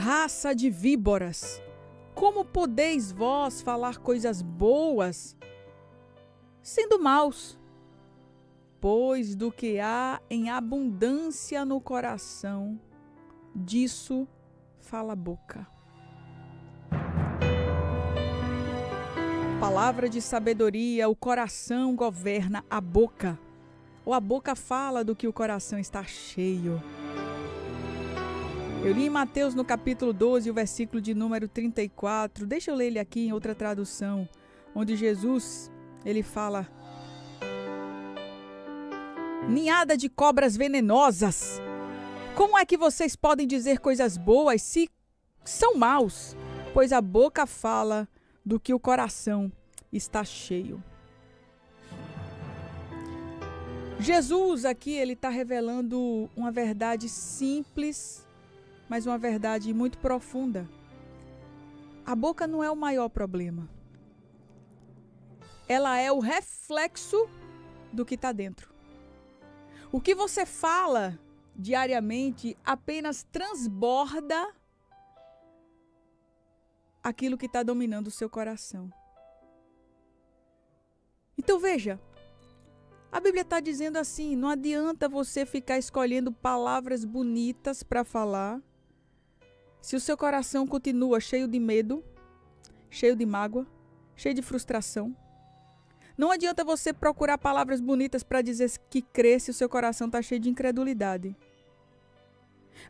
Raça de víboras, como podeis vós falar coisas boas, sendo maus? Pois do que há em abundância no coração, disso fala a boca. Palavra de sabedoria, o coração governa a boca. Ou a boca fala do que o coração está cheio. Eu li em Mateus no capítulo 12, o versículo de número 34. Deixa eu ler ele aqui em outra tradução, onde Jesus, ele fala: ninhada de cobras venenosas, como é que vocês podem dizer coisas boas se são maus? Pois a boca fala do que o coração está cheio. Jesus aqui, ele está revelando uma verdade simples, mas uma verdade muito profunda. A boca não é o maior problema. Ela é o reflexo do que está dentro. O que você fala diariamente apenas transborda aquilo que está dominando o seu coração. Então veja, a Bíblia está dizendo assim, não adianta você ficar escolhendo palavras bonitas para falar, se o seu coração continua cheio de medo, cheio de mágoa, cheio de frustração. Não adianta você procurar palavras bonitas para dizer que crê se o seu coração está cheio de incredulidade.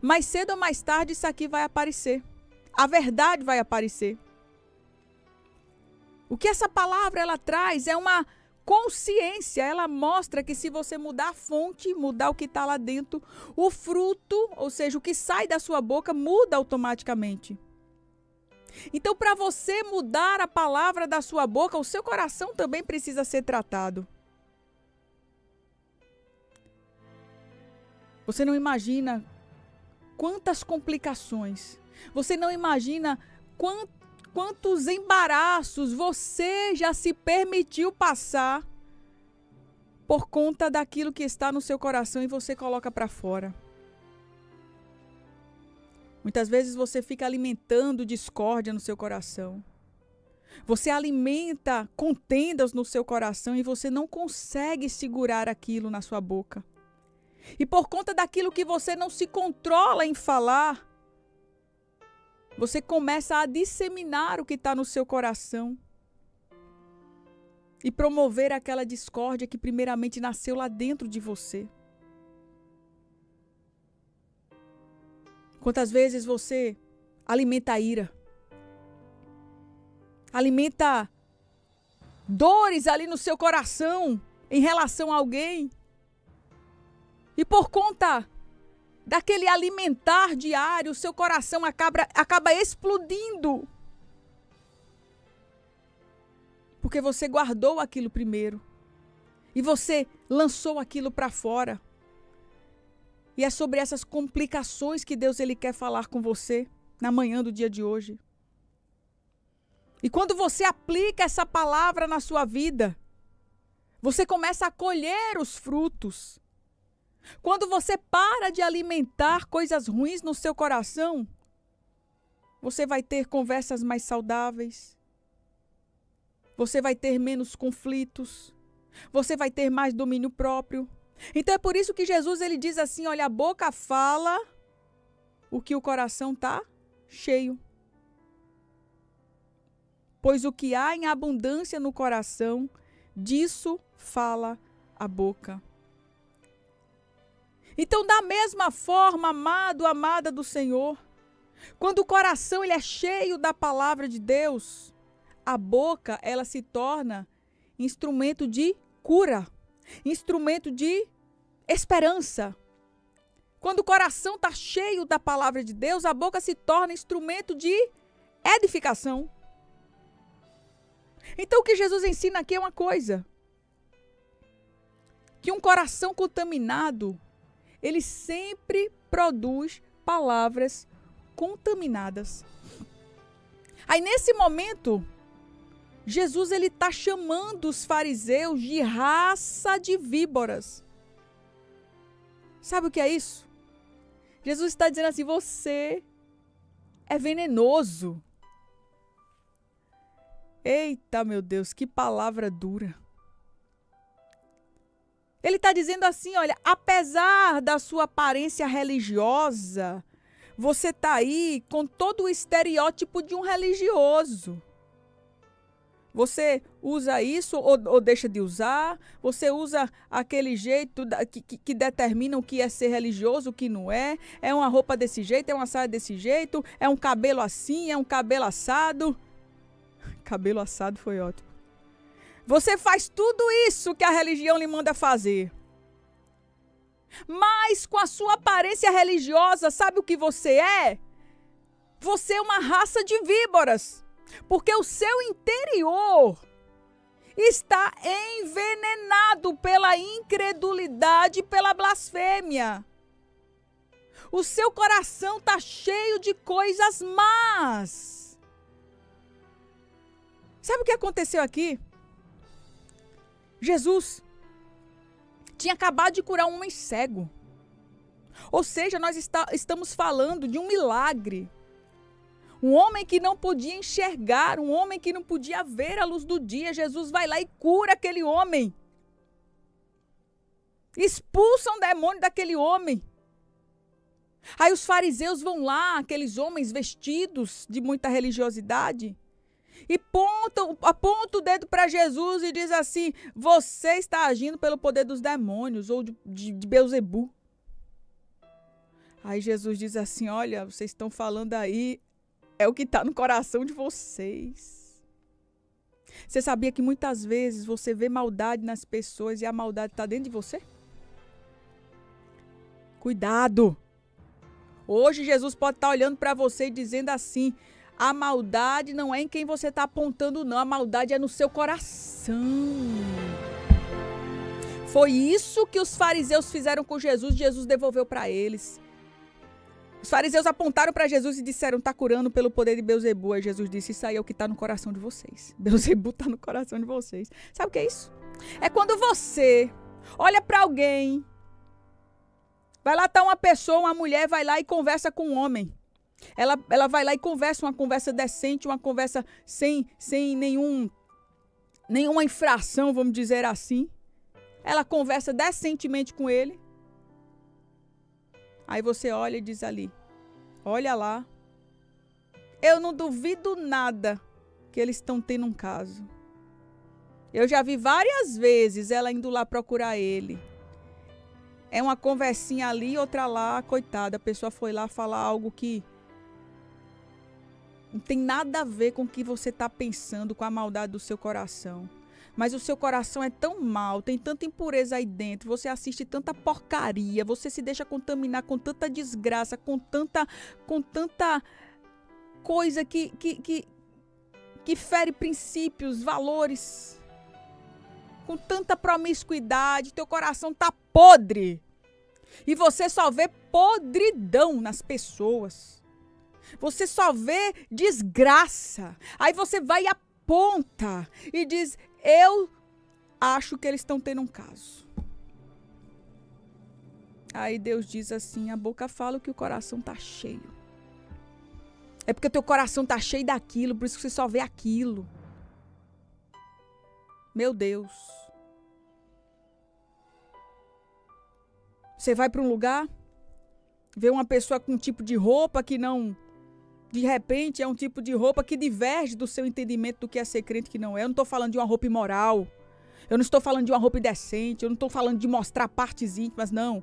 Mais cedo ou mais tarde isso aqui vai aparecer. A verdade vai aparecer. O que essa palavra ela traz é uma consciência. Ela mostra que se você mudar a fonte, mudar o que está lá dentro, o fruto, ou seja, o que sai da sua boca, muda automaticamente. Então, para você mudar a palavra da sua boca, o seu coração também precisa ser tratado. Você não imagina quantas complicações, você não imagina quantos embaraços você já se permitiu passar por conta daquilo que está no seu coração e você coloca para fora. Muitas vezes você fica alimentando discórdia no seu coração. Você alimenta contendas no seu coração e você não consegue segurar aquilo na sua boca. E por conta daquilo que você não se controla em falar, você começa a disseminar o que está no seu coração e promover aquela discórdia que primeiramente nasceu lá dentro de você. Quantas vezes você alimenta a ira, alimenta dores ali no seu coração em relação a alguém, e por conta daquele alimentar diário, o seu coração acaba explodindo. Porque você guardou aquilo primeiro. E você lançou aquilo para fora. E é sobre essas complicações que Deus ele quer falar com você na manhã do dia de hoje. E quando você aplica essa palavra na sua vida, você começa a colher os frutos. Quando você para de alimentar coisas ruins no seu coração, você vai ter conversas mais saudáveis, você vai ter menos conflitos, você vai ter mais domínio próprio. Então é por isso que Jesus ele diz assim, olha, a boca fala o que o coração está cheio. Pois o que há em abundância no coração, disso fala a boca. Então, da mesma forma, amado, amada do Senhor, quando o coração ele é cheio da palavra de Deus, a boca ela se torna instrumento de cura, instrumento de esperança. Quando o coração está cheio da palavra de Deus, a boca se torna instrumento de edificação. Então, o que Jesus ensina aqui é uma coisa: que um coração contaminado, ele sempre produz palavras contaminadas. Aí nesse momento, Jesus ele está chamando os fariseus de raça de víboras. Sabe o que é isso? Jesus está dizendo assim, você é venenoso. Eita, meu Deus, que palavra dura. Ele está dizendo assim, olha, apesar da sua aparência religiosa, você está aí com todo o estereótipo de um religioso. Você usa isso ou deixa de usar, você usa aquele jeito que determina o que é ser religioso, o que não é uma roupa desse jeito, é uma saia desse jeito, é um cabelo assim, é um cabelo assado. Cabelo assado foi ótimo. Você faz tudo isso que a religião lhe manda fazer. Mas com a sua aparência religiosa, sabe o que você é? Você é uma raça de víboras. Porque o seu interior está envenenado pela incredulidade e pela blasfêmia. O seu coração está cheio de coisas más. Sabe o que aconteceu aqui? Jesus tinha acabado de curar um homem cego. Ou seja, nós estamos falando de um milagre. Um homem que não podia enxergar, um homem que não podia ver a luz do dia. Jesus vai lá e cura aquele homem. Expulsa um demônio daquele homem. Aí os fariseus vão lá, aqueles homens vestidos de muita religiosidade, e aponta o dedo para Jesus e diz assim: você está agindo pelo poder dos demônios ou de Beelzebu. Aí Jesus diz assim: olha, vocês estão falando aí, é o que está no coração de vocês. Você sabia que muitas vezes você vê maldade nas pessoas e a maldade está dentro de você? Cuidado! Hoje Jesus pode estar olhando para você e dizendo assim: a maldade não é em quem você está apontando, não. A maldade é no seu coração. Foi isso que os fariseus fizeram com Jesus. Jesus devolveu para eles. Os fariseus apontaram para Jesus e disseram: está curando pelo poder de Beelzebu. Aí Jesus disse: isso aí é o que está no coração de vocês. Beelzebu está no coração de vocês. Sabe o que é isso? É quando você olha para alguém, vai lá, tá uma pessoa, uma mulher, vai lá e conversa com um homem. Ela vai lá e conversa, uma conversa decente, uma conversa sem nenhuma infração, vamos dizer assim. Ela conversa decentemente com ele. Aí você olha e diz ali: olha lá, eu não duvido nada que eles estão tendo um caso. Eu já vi várias vezes ela indo lá procurar ele. É uma conversinha ali, outra lá, coitada. A pessoa foi lá falar algo que não tem nada a ver com o que você está pensando, com a maldade do seu coração. Mas o seu coração é tão mau, tem tanta impureza aí dentro, você assiste tanta porcaria, você se deixa contaminar com tanta desgraça, com tanta coisa que fere princípios, valores, com tanta promiscuidade, teu coração tá podre. E você só vê podridão nas pessoas. Você só vê desgraça. Aí você vai e aponta e diz: eu acho que eles estão tendo um caso. Aí Deus diz assim: a boca fala o que o coração tá cheio. É porque o teu coração tá cheio daquilo, por isso que você só vê aquilo. Meu Deus. Você vai para um lugar, vê uma pessoa com um tipo de roupa que não... De repente, é um tipo de roupa que diverge do seu entendimento do que é ser crente e que não é. Eu não estou falando de uma roupa imoral. Eu não estou falando de uma roupa indecente. Eu não estou falando de mostrar partes íntimas, não.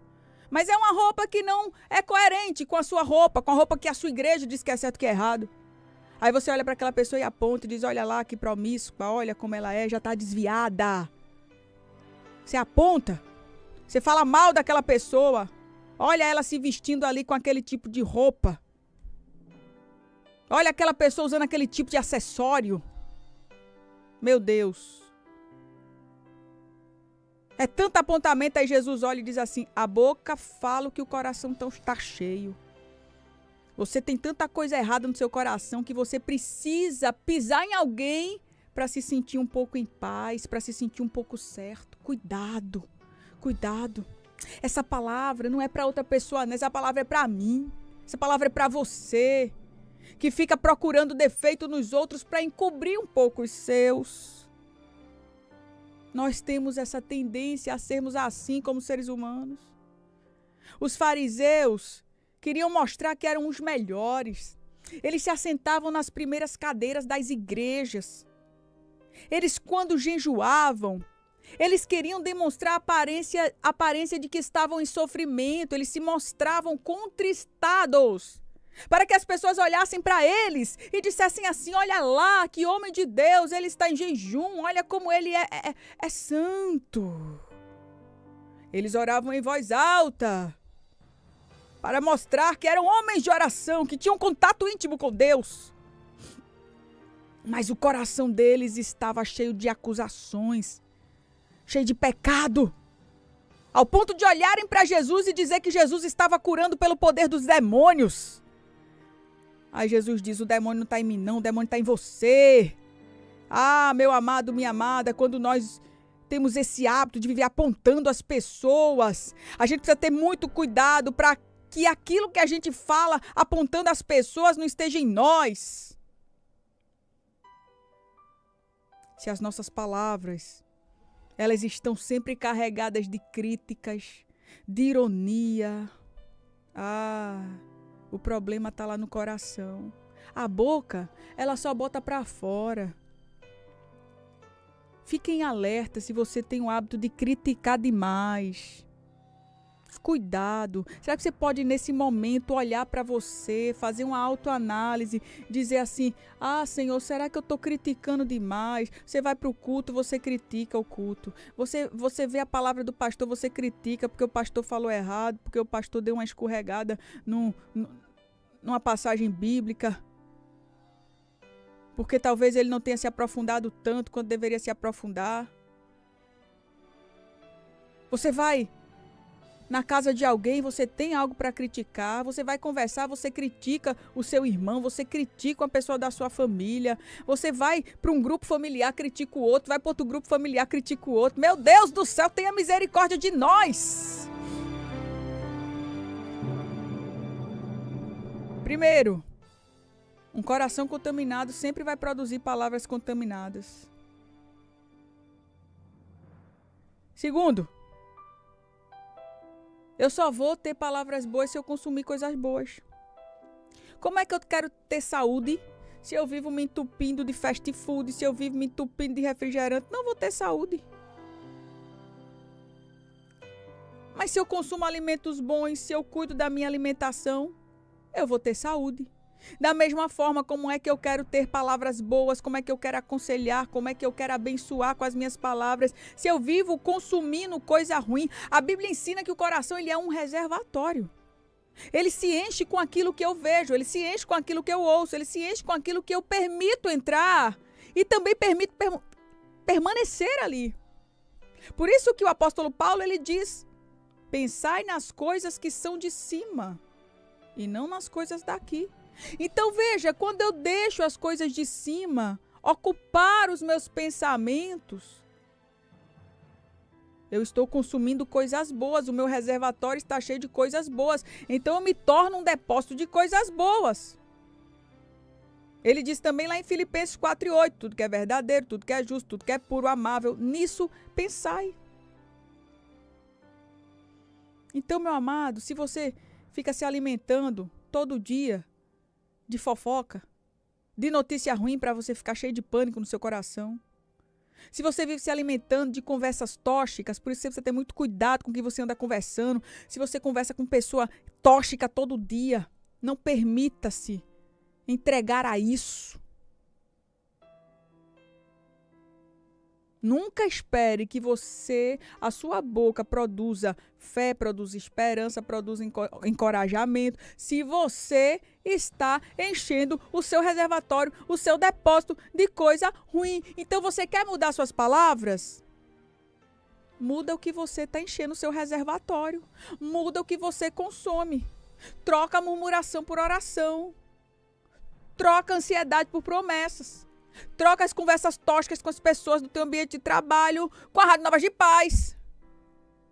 Mas é uma roupa que não é coerente com a sua roupa, com a roupa que a sua igreja diz que é certo e que é errado. Aí você olha para aquela pessoa e aponta e diz: olha lá que promíscua, olha como ela é, já está desviada. Você aponta, você fala mal daquela pessoa. Olha ela se vestindo ali com aquele tipo de roupa. Olha aquela pessoa usando aquele tipo de acessório. Meu Deus. É tanto apontamento, aí Jesus olha e diz assim: a boca fala o que o coração está cheio. Você tem tanta coisa errada no seu coração que você precisa pisar em alguém para se sentir um pouco em paz, para se sentir um pouco certo. Cuidado, cuidado. Essa palavra não é para outra pessoa, não. Essa palavra é para mim. Essa palavra é para você. que fica procurando defeito nos outros para encobrir um pouco os seus. Nós temos essa tendência a sermos assim como seres humanos. Os fariseus queriam mostrar que eram os melhores. Eles se assentavam nas primeiras cadeiras das igrejas. Eles, quando jejuavam, eles queriam demonstrar a aparência de que estavam em sofrimento. Eles se mostravam contristados, para que as pessoas olhassem para eles e dissessem assim: olha lá, que homem de Deus, ele está em jejum, olha como ele é santo. Eles oravam em voz alta, para mostrar que eram homens de oração, que tinham contato íntimo com Deus. Mas o coração deles estava cheio de acusações, cheio de pecado, ao ponto de olharem para Jesus e dizer que Jesus estava curando pelo poder dos demônios. Aí Jesus diz: o demônio não está em mim não, o demônio está em você. Ah, meu amado, minha amada, quando nós temos esse hábito de viver apontando as pessoas, a gente precisa ter muito cuidado para que aquilo que a gente fala apontando as pessoas não esteja em nós. Se as nossas palavras, elas estão sempre carregadas de críticas, de ironia, o problema está lá no coração. A boca, ela só bota para fora. Fiquem alerta se você tem o hábito de criticar demais. Cuidado. Será que você pode, nesse momento, olhar para você, fazer uma autoanálise, dizer assim: Senhor, será que eu estou criticando demais? Você vai para o culto, você critica o culto. Você vê a palavra do pastor, você critica porque o pastor falou errado, porque o pastor deu uma escorregada numa passagem bíblica. Porque talvez ele não tenha se aprofundado tanto quanto deveria se aprofundar. Você vai na casa de alguém, você tem algo para criticar, você vai conversar, você critica o seu irmão, você critica uma pessoa da sua família, você vai para um grupo familiar, critica o outro, vai para outro grupo familiar, critica o outro. Meu Deus do céu, tenha misericórdia de nós! Primeiro, um coração contaminado sempre vai produzir palavras contaminadas. Segundo, eu só vou ter palavras boas se eu consumir coisas boas. Como é que eu quero ter saúde se eu vivo me entupindo de fast food, se eu vivo me entupindo de refrigerante? Não vou ter saúde. Mas se eu consumo alimentos bons, se eu cuido da minha alimentação, eu vou ter saúde. Da mesma forma, como é que eu quero ter palavras boas, como é que eu quero aconselhar, como é que eu quero abençoar com as minhas palavras, se eu vivo consumindo coisa ruim? A Bíblia ensina que o coração, ele é um reservatório. Ele se enche com aquilo que eu vejo, ele se enche com aquilo que eu ouço, ele se enche com aquilo que eu permito entrar e também permito permanecer ali. Por isso que o apóstolo Paulo, ele diz: pensai nas coisas que são de cima e não nas coisas daqui. Então veja, quando eu deixo as coisas de cima ocupar os meus pensamentos, eu estou consumindo coisas boas, o meu reservatório está cheio de coisas boas, então eu me torno um depósito de coisas boas. Ele diz também lá em Filipenses 4:8, tudo que é verdadeiro, tudo que é justo, tudo que é puro, amável, nisso pensai. Então, meu amado, se você fica se alimentando todo dia de fofoca, de notícia ruim para você ficar cheio de pânico no seu coração, se você vive se alimentando de conversas tóxicas, por isso você precisa ter muito cuidado com quem você anda conversando. Se você conversa com pessoa tóxica todo dia, não permita-se entregar a isso. Nunca espere que a sua boca produza fé, produza esperança, produza encorajamento, se você está enchendo o seu reservatório, o seu depósito de coisa ruim. Então você quer mudar suas palavras? Muda o que você está enchendo o seu reservatório. Muda o que você consome. Troca a murmuração por oração. Troca a ansiedade por promessas. Troca as conversas tóxicas com as pessoas do teu ambiente de trabalho com a Rádio Novas de Paz.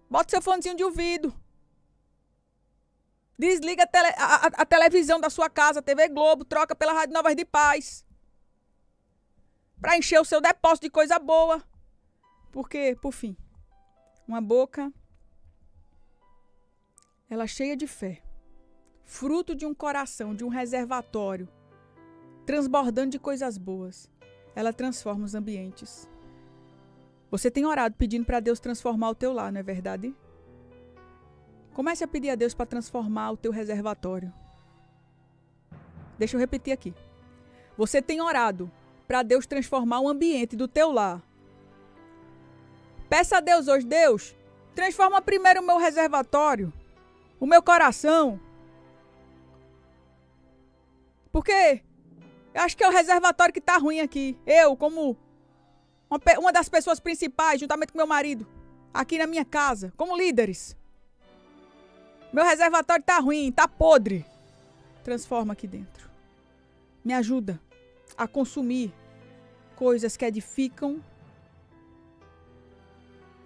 Bota seu fonezinho de ouvido. Desliga a televisão da sua casa, TV Globo, troca pela Rádio Novas de Paz. Para encher o seu depósito de coisa boa. Porque, por fim, uma boca, ela cheia de fé, fruto de um coração, de um reservatório, transbordando de coisas boas, ela transforma os ambientes. Você tem orado pedindo para Deus transformar o teu lar, não é verdade? Comece a pedir a Deus para transformar o teu reservatório. Deixa eu repetir aqui. Você tem orado para Deus transformar o ambiente do teu lar. Peça a Deus hoje, Deus, transforma primeiro o meu reservatório, o meu coração. Porque eu acho que é o reservatório que está ruim aqui. Eu, como uma das pessoas principais, juntamente com meu marido, aqui na minha casa, como líderes. Meu reservatório está ruim, está podre. Transforma aqui dentro. Me ajuda a consumir coisas que edificam,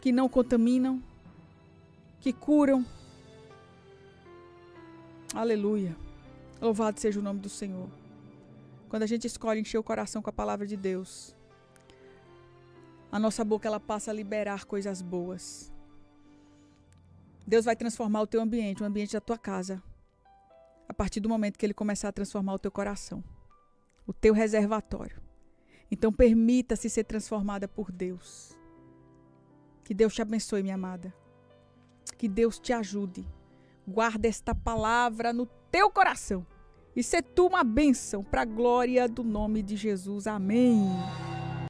que não contaminam, que curam. Aleluia. Louvado seja o nome do Senhor. Quando a gente escolhe encher o coração com a palavra de Deus, a nossa boca ela passa a liberar coisas boas. Deus vai transformar o teu ambiente, o ambiente da tua casa, a partir do momento que Ele começar a transformar o teu coração, o teu reservatório. Então permita-se ser transformada por Deus. Que Deus te abençoe, minha amada. Que Deus te ajude. Guarda esta palavra no teu coração. E se tu uma bênção para a glória do nome de Jesus. Amém.